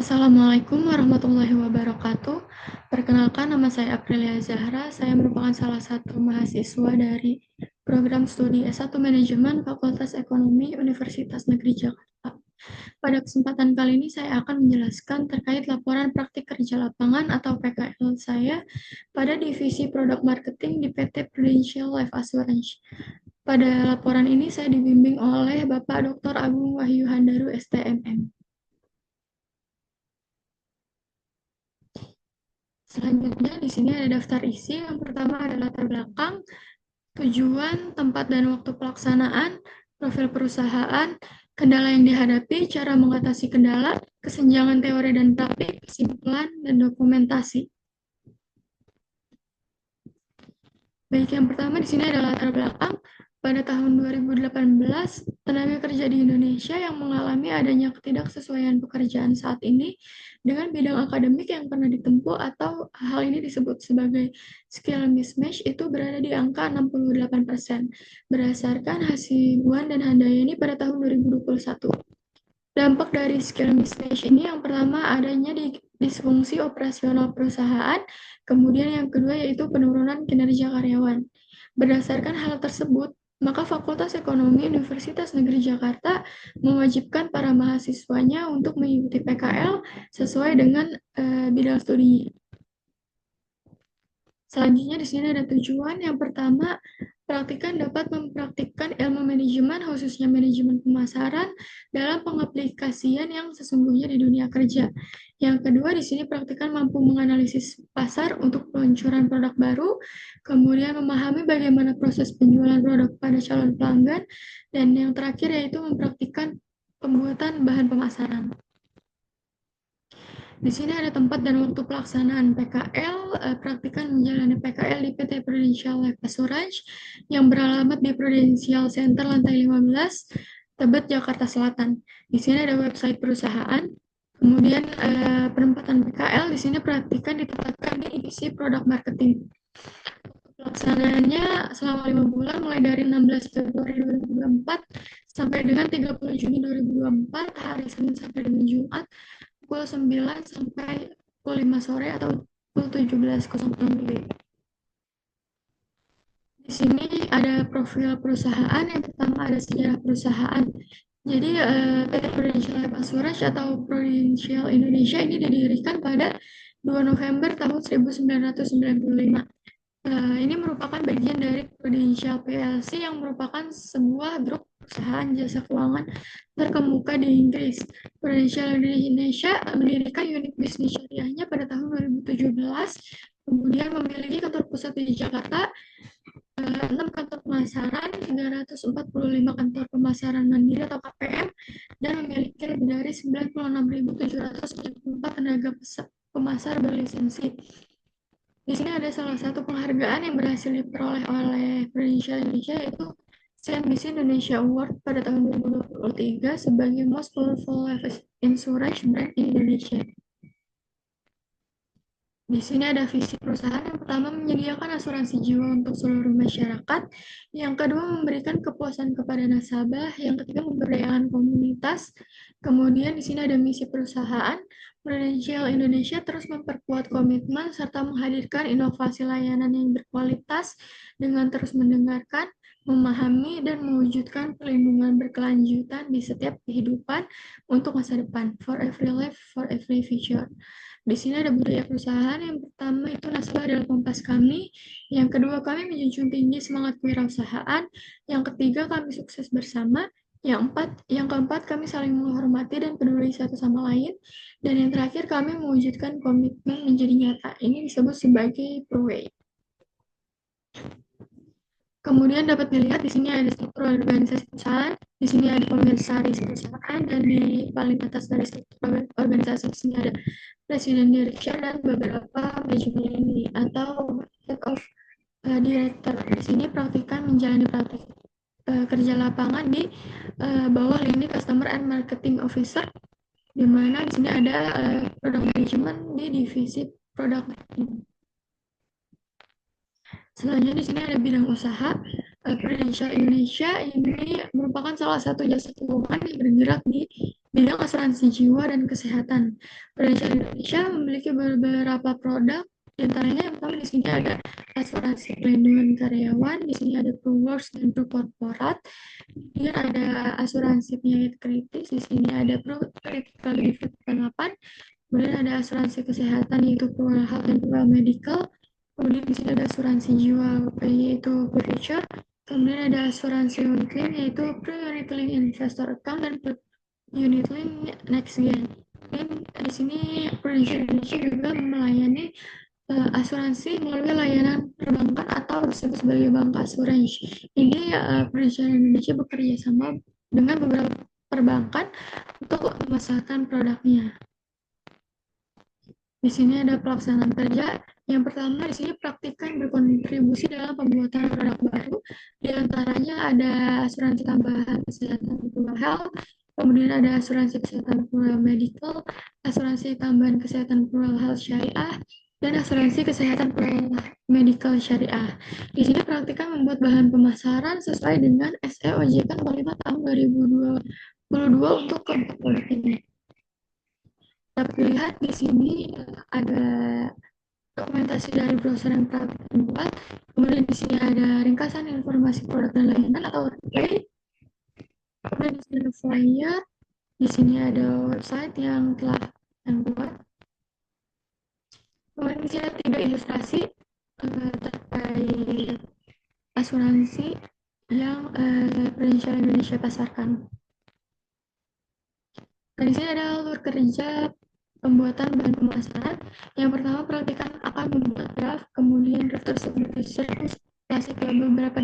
Assalamualaikum warahmatullahi wabarakatuh. Perkenalkan, nama saya Aprilia Zahra. Saya merupakan salah satu mahasiswa dari program studi S1 Manajemen Fakultas Ekonomi Universitas Negeri Jakarta. Pada kesempatan kali ini saya akan menjelaskan terkait laporan praktik kerja lapangan atau PKL saya pada divisi produk marketing di PT Prudential Life Assurance. Pada laporan ini saya dibimbing oleh Bapak Dr. Agung Wahyu Handaru STMM. Selanjutnya di sini ada daftar isi. Yang pertama ada latar belakang, tujuan, tempat dan waktu pelaksanaan, profil perusahaan, kendala yang dihadapi, cara mengatasi kendala, kesenjangan teori dan praktik, kesimpulan, dan dokumentasi. Baik, yang pertama di sini ada latar belakang. Pada tahun 2018, tenaga kerja di Indonesia yang mengalami adanya ketidaksesuaian pekerjaan saat ini dengan bidang akademik yang pernah ditempuh atau hal ini disebut sebagai skill mismatch itu berada di angka 68% berdasarkan Hasibuan dan Handayani pada tahun 2021. Dampak dari skill mismatch ini yang pertama adanya di disfungsi operasional perusahaan, kemudian yang kedua yaitu penurunan kinerja karyawan. Berdasarkan hal tersebut, maka Fakultas Ekonomi Universitas Negeri Jakarta mewajibkan para mahasiswanya untuk mengikuti PKL sesuai dengan bidang studi. Selanjutnya di sini ada tujuan. Yang pertama, praktikan dapat mempraktikkan ilmu manajemen, khususnya manajemen pemasaran, dalam pengaplikasian yang sesungguhnya di dunia kerja. Yang kedua, di sini praktikan mampu menganalisis pasar untuk peluncuran produk baru, kemudian memahami bagaimana proses penjualan produk pada calon pelanggan, dan yang terakhir yaitu mempraktikkan pembuatan bahan pemasaran. Di sini ada tempat dan waktu pelaksanaan PKL. Praktikan menjalani PKL di PT Prudential Life Assurance yang beralamat di Prudential Center lantai 15, Tebet, Jakarta Selatan. Di sini ada website perusahaan. Kemudian penempatan PKL di sini praktikan ditempatkan di divisi produk marketing. Pelaksanaannya selama 5 bulan mulai dari 16 Februari 2024 sampai dengan 30 Juni 2024, hari Senin sampai dengan Jumat, pukul 9 sampai pukul 5 sore atau pukul 17.00 WIB. Di sini ada profil perusahaan. Yang pertama ada sejarah perusahaan. Jadi PT Prudential Life Assurance atau Prudential Indonesia ini didirikan pada 2 November tahun 1995. Ini merupakan bagian dari Prudential PLC yang merupakan sebuah grup perusahaan jasa keuangan terkemuka di Inggris. Prudential Indonesia mendirikan unit bisnis syariahnya pada tahun 2017, kemudian memiliki kantor pusat di Jakarta, 6 kantor pemasaran, 345 kantor pemasaran mandiri atau KPM, dan memiliki lebih dari 96.794 tenaga pemasar berlisensi. Di sini ada salah satu penghargaan yang berhasil diperoleh oleh Prudential Indonesia yaitu CNBC Indonesia Award pada tahun 2023 sebagai Most Powerful Life Insurance Brand in Indonesia. Di sini ada visi perusahaan. Yang pertama, menyediakan asuransi jiwa untuk seluruh masyarakat. Yang kedua, memberikan kepuasan kepada nasabah. Yang ketiga, memberdayakan komunitas. Kemudian di sini ada misi perusahaan. Prudential Indonesia terus memperkuat komitmen serta menghadirkan inovasi layanan yang berkualitas dengan terus mendengarkan, memahami, dan mewujudkan perlindungan berkelanjutan di setiap kehidupan untuk masa depan. For every life, for every future. Di sini ada budaya perusahaan. Yang pertama itu nasabah adalah kompas kami. Yang kedua, kami menjunjung tinggi semangat kewirausahaan. Yang ketiga, kami sukses bersama. Yang keempat, kami saling menghormati dan peduli satu sama lain. Dan yang terakhir, kami mewujudkan komitmen menjadi nyata. Ini disebut sebagai PROWAY. Kemudian dapat dilihat di sini ada struktur organisasi perusahaan, di sini ada komisaris perusahaan, dan di paling atas dari struktur organisasi di sini ada presiden direktur dan beberapa manajemen ini atau head of director. Di sini praktikan menjalani praktik kerja lapangan di bawah lini customer and marketing officer, di mana di sini ada product management di divisi product marketing. Selanjutnya di sini ada bidang usaha. Prudential Indonesia ini merupakan salah satu jasa keuangan yang bergerak di bidang asuransi jiwa dan kesehatan. Prudential Indonesia memiliki beberapa produk, di antaranya yang pertama di sini ada asuransi pelindungan karyawan, di sini ada Pro-Works dan Pro-Corporate, kemudian ada asuransi penyakit kritis, di sini ada Pro-Critical Benefit 8, kemudian ada asuransi kesehatan yaitu Pro Health dan Pro Medical, kemudian di sini ada asuransi jiwa yaitu Future, kemudian ada asuransi unit link yaitu Pro Unit Link Investor Account dan Pro Unit Link Next Gen. Dan di sini Prudential Indonesia juga melayani asuransi melalui layanan perbankan atau disebut sebagai bank asuransi. Ini Prudential Indonesia bekerja sama dengan beberapa perbankan untuk memasarkan produknya. Di sini ada pelaksanaan kerja. Yang pertama di sini praktikan berkontribusi dalam pembuatan produk baru. Di antaranya ada asuransi tambahan kesehatan Pro Health, kemudian ada asuransi kesehatan Pro Medical, asuransi tambahan kesehatan Pro Health Syariah, dan asuransi kesehatan Pro Medical Syariah. Di sini praktikan membuat bahan pemasaran sesuai dengan SE OJK nomor 5 tahun 2022 untuk keempat produk ini. Dapat dilihat di sini ada dokumentasi dari browser yang telah dibuat. Kemudian di sini ada ringkasan informasi produk dan layanan atau replay. Kemudian di sini ada flyer. Di sini ada website yang telah dibuat. Kemudian di sini ada 3 ilustrasi terkait asuransi yang Prudential Indonesia pasarkan. Nah, di sini ada alur kerja pembuatan bahan pemasaran. Yang pertama, perhatikan akan membuat draft, kemudian draft tersebut disirkulasi ke beberapa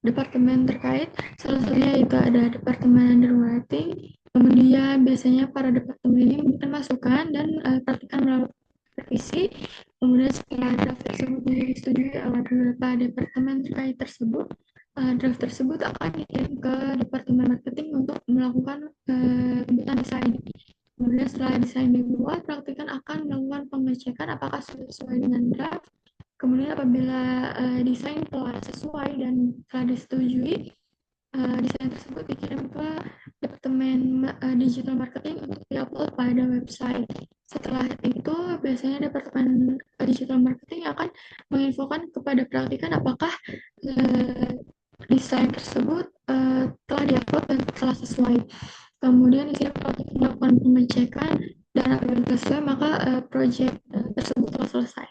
departemen terkait. Salah satunya itu ada departemen underwriting. Kemudian biasanya para departemen ini memberikan masukan dan praktikan melakukan revisi. Kemudian setelah draft tersebut disetujui oleh beberapa departemen terkait tersebut, draft tersebut akan dikirim ke departemen marketing untuk melakukan pembuatan desain. Kemudian setelah desain dibuat, praktikan akan melakukan pengecekan apakah sudah sesuai dengan draft. Kemudian apabila desain telah sesuai dan telah disetujui, desain tersebut dikirim ke departemen digital marketing untuk diupload pada website. Setelah itu, biasanya departemen digital marketing akan menginfokan kepada praktikan apakah desain tersebut telah diupload dan telah sesuai. Kemudian di sini praktikan melakukan pengecekan dan apabila sesuai maka proyek tersebut telah selesai.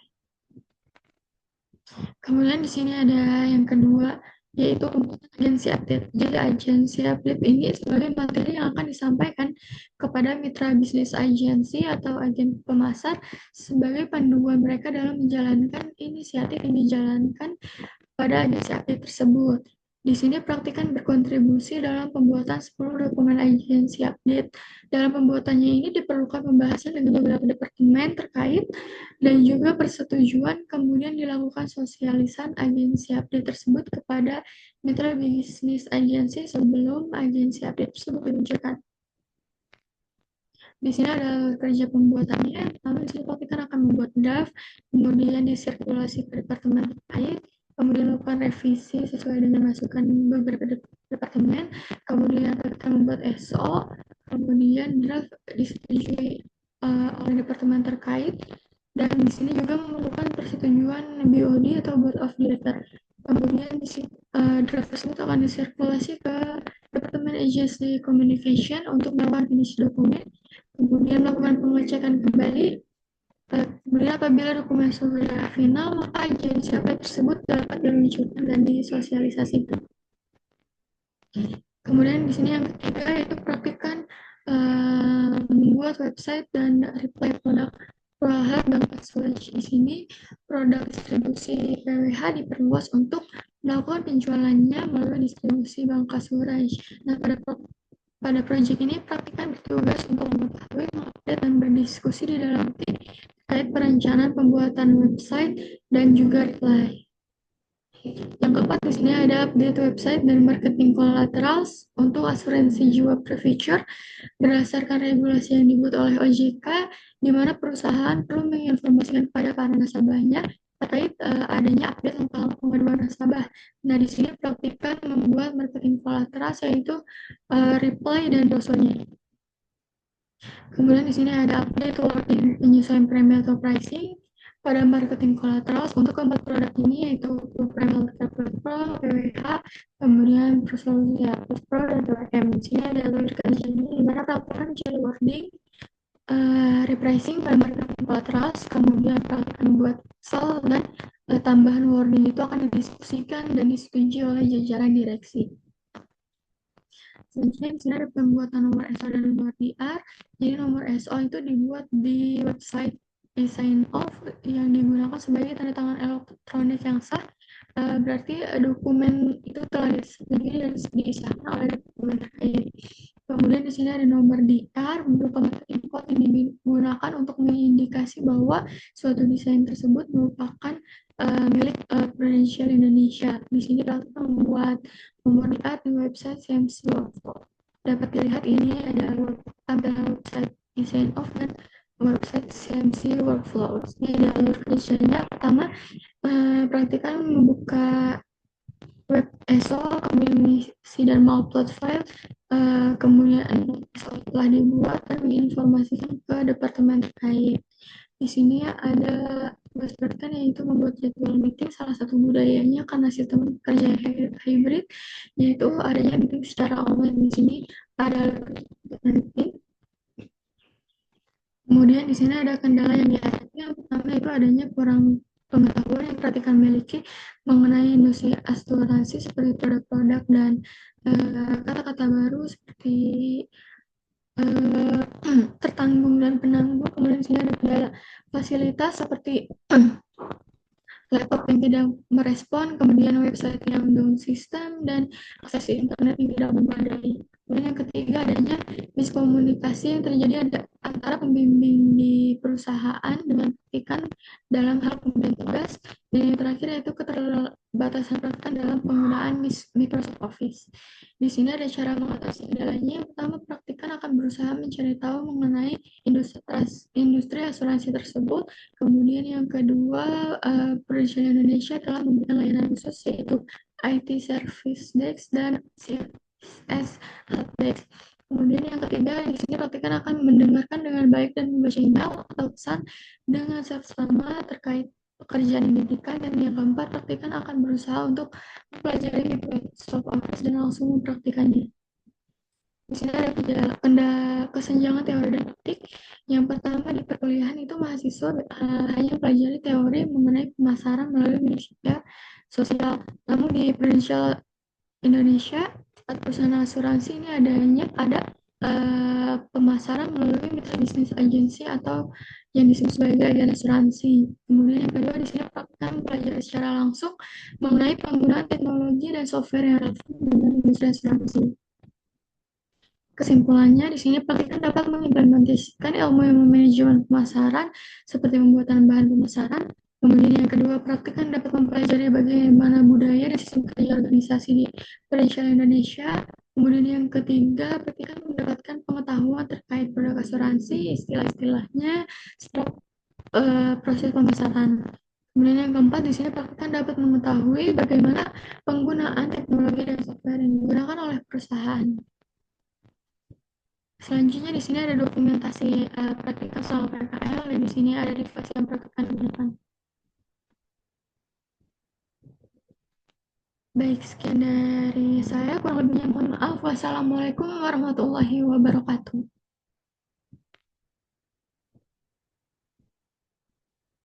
Kemudian di sini ada yang kedua yaitu agensi update. Jadi agensi update ini sebagai materi yang akan disampaikan kepada mitra bisnis agensi atau agen pemasar sebagai panduan mereka dalam menjalankan inisiatif yang dijalankan pada agensi update tersebut. Di sini praktikan berkontribusi dalam pembuatan 10 dokumen agensi update. Dalam pembuatannya ini diperlukan pembahasan dengan beberapa departemen terkait dan juga persetujuan, kemudian dilakukan sosialisan agensi update tersebut kepada mitra bisnis agensi sebelum agensi update tersebut diluncurkan. Di sini ada kerja pembuatannya. Pertama, di sini praktikan akan membuat draft, kemudian disirkulasi ke departemen terkait, kemudian melakukan revisi sesuai dengan masukan beberapa departemen, kemudian kita membuat SO, kemudian draft disetujui oleh departemen terkait, dan di sini juga memerlukan persetujuan BOD atau Board of Director. Kemudian draft tersebut akan disirkulasi ke Departemen Agency Communication untuk melakukan finish dokumen, kemudian melakukan pengecekan kembali. Kemudian apabila dokumen sudah final, maka agensi update tersebut dapat diluncurkan dan disosialisasikan. Kemudian di sini yang ketiga yaitu praktikan membuat website dan reply produk ProHealth dan asuransi. Di sini produk distribusi PWH diperluas untuk melakukan penjualannya melalui distribusi bank asuransi. Nah, pada proyek ini praktikan bertugas untuk mengetahui, mengupdate, dan berdiskusi di dalam tim terkait perencanaan pembuatan website dan juga reply. Yang keempat di sini ada update website dan marketing collaterals untuk asuransi jiwa Prefeature berdasarkan regulasi yang dibuat oleh OJK, di mana perusahaan perlu menginformasikan kepada para nasabahnya terkait adanya update tentang pengaduan nasabah. Nah, di sini praktikan membuat marketing collaterals yaitu reply dan brosurnya. Kemudian di sini ada update wording penyesuaian premi atau pricing pada marketing collaterals untuk keempat produk ini yaitu Prime Multiple Pro, PWH, kemudian Pro ya, Pro dan PWM. Di sini ada alur kerjanya di mana pelaporan mencari wording, repricing pada marketing collaterals, kemudian peralatan buat sell dan tambahan wording itu akan didiskusikan dan disetujui oleh jajaran direksi. Selanjutnya di sini ada pembuatan nomor SO dan nomor DR. Jadi nomor SO itu dibuat di website design off yang digunakan sebagai tanda tangan elektronik yang sah. Berarti dokumen itu telah disetujui dan disahkan oleh dokumen terkait. Kemudian di sini ada nomor DR berupa marketing code yang digunakan untuk mengindikasi bahwa suatu desain tersebut merupakan milik Prudential Indonesia. Di sini dapat membuat nomor DR di website CMC Workflow. Dapat dilihat ini ada tampilan website design of dan website CMC Workflow. Ini ada alur kerjanya. Pertama, perhatikan membuka web ESO, kemudian mengisi dan upload file, kemudian ESO telah dibuat dan menginformasikan ke departemen terkait. Di sini ada tugas perhatikan yaitu membuat jadwal meeting. Salah satu budayanya karena sistem kerja hybrid, yaitu adanya meeting secara online. Di sini ada meeting. Kemudian di sini ada kendala yang dihadapi. Yang pertama itu adanya kurang pengetahuan yang perhatikan miliki mengenai industri asuransi seperti produk-produk dan kata-kata baru seperti eh, tertanggung dan penanggung. Kemudian di sini ada kendala fasilitas seperti laptop yang tidak merespon, kemudian website yang down system, dan akses internet yang tidak memadai. Kemudian yang ketiga adanya miskomunikasi yang terjadi antara pembimbing di perusahaan dengan petikan dalam hal pemberian tugas, dan yang terakhir yaitu keterbatasan praktek dalam penggunaan Microsoft Office. Di sini ada cara mengatasi kendalanya. Yang pertama, praktikan akan berusaha mencari tahu mengenai industri asuransi tersebut. Kemudian yang kedua, Prudential Indonesia telah memberikan layanan khusus yaitu IT Service Desk dan CSS Helpdesk. Kemudian yang ketiga, di sini praktikan akan mendengarkan dengan baik dan membaca email atau pesan dengan seksama terkait pekerjaan yang diberikan. Dan yang keempat, praktikan akan berusaha untuk mempelajari Microsoft Office dan langsung mempraktikannya. Di sini ada kesenjangan teori dan praktik. Yang pertama, di perkuliahan itu mahasiswa hanya pelajari teori mengenai pemasaran melalui media sosial. Namun di Prudential Indonesia, perusahaan asuransi ini ada pemasaran melalui mitra bisnis agensi atau yang disebut sebagai agen asuransi. Kemudian yang kedua, di sini praktek pelajari secara langsung mengenai penggunaan teknologi dan software yang relevan dengan industri asuransi. Kesimpulannya, di sini praktikan dapat mengimplementasikan ilmu yang manajemen pemasaran seperti pembuatan bahan pemasaran. Kemudian yang kedua, praktikan dapat mempelajari bagaimana budaya dan sistem kerja organisasi di Prudential Indonesia. Kemudian yang ketiga, praktikan mendapatkan pengetahuan terkait produk asuransi, istilah-istilahnya, setelah proses pemasaran. Kemudian yang keempat, di sini praktikan dapat mengetahui bagaimana penggunaan teknologi dan software yang digunakan oleh perusahaan. Selanjutnya di sini ada dokumentasi praktikal soal PKL dan di sini ada device yang praktikan digunakan. Baik, sekian dari saya. Kurang lebihnya mohon maaf. Wassalamualaikum warahmatullahi wabarakatuh.